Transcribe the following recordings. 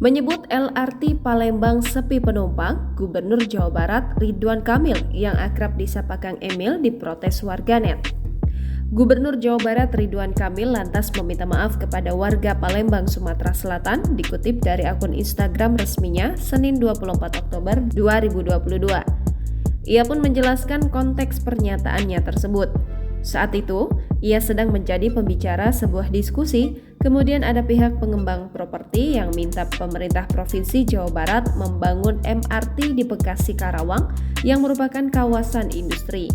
Menyebut LRT Palembang sepi penumpang, Gubernur Jawa Barat Ridwan Kamil yang akrab disapa Kang Emil diprotes warganet. Gubernur Jawa Barat Ridwan Kamil lantas meminta maaf kepada warga Palembang, Sumatera Selatan, dikutip dari akun Instagram resminya Senin 24 Oktober 2022. Ia pun menjelaskan konteks pernyataannya tersebut. Saat itu, ia sedang menjadi pembicara sebuah diskusi, kemudian ada pihak pengembang properti yang minta pemerintah Provinsi Jawa Barat membangun MRT di Bekasi Karawang yang merupakan kawasan industri.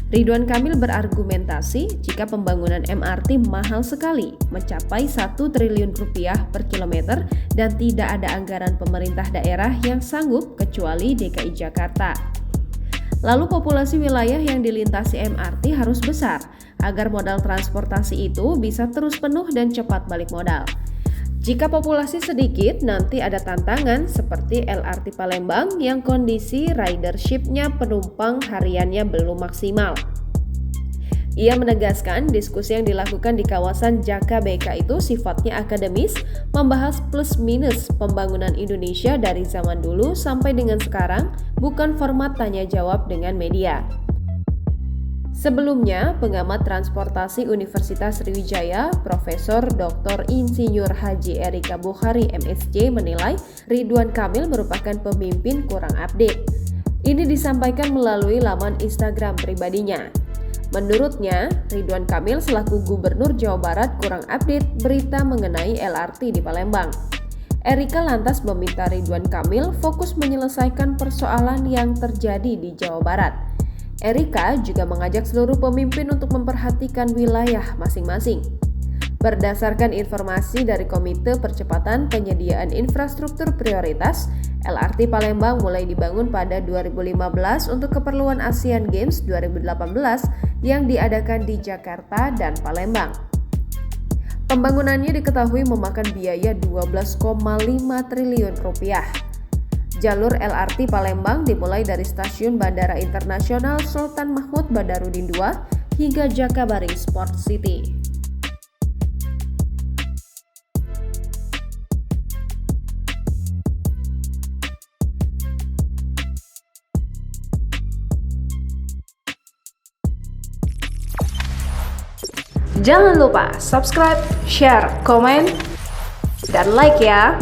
Ridwan Kamil berargumentasi jika pembangunan MRT mahal sekali, mencapai 1 triliun rupiah per kilometer dan tidak ada anggaran pemerintah daerah yang sanggup kecuali DKI Jakarta. Lalu populasi wilayah yang dilintasi MRT harus besar agar modal transportasi itu bisa terus penuh dan cepat balik modal. Jika populasi sedikit, nanti ada tantangan seperti LRT Palembang yang kondisi ridership-nya penumpang hariannya belum maksimal. Ia menegaskan diskusi yang dilakukan di kawasan Jaka-BK itu sifatnya akademis, membahas plus minus pembangunan Indonesia dari zaman dulu sampai dengan sekarang, bukan format tanya jawab dengan media. Sebelumnya, pengamat transportasi Universitas Sriwijaya, Profesor Dr. Insinyur Haji Erika Bukhari MSc menilai Ridwan Kamil merupakan pemimpin kurang update. Ini disampaikan melalui laman Instagram pribadinya. Menurutnya, Ridwan Kamil selaku Gubernur Jawa Barat kurang update berita mengenai LRT di Palembang. Erika lantas meminta Ridwan Kamil fokus menyelesaikan persoalan yang terjadi di Jawa Barat. Erika juga mengajak seluruh pemimpin untuk memperhatikan wilayah masing-masing. Berdasarkan informasi dari Komite Percepatan Penyediaan Infrastruktur Prioritas, LRT Palembang mulai dibangun pada 2015 untuk keperluan Asian Games 2018 yang diadakan di Jakarta dan Palembang. Pembangunannya diketahui memakan biaya 12,5 triliun rupiah. Jalur LRT Palembang dimulai dari stasiun Bandara Internasional Sultan Mahmud Badarudin II hingga Jakabaring Sport City. Jangan lupa subscribe, share, komen, dan like ya!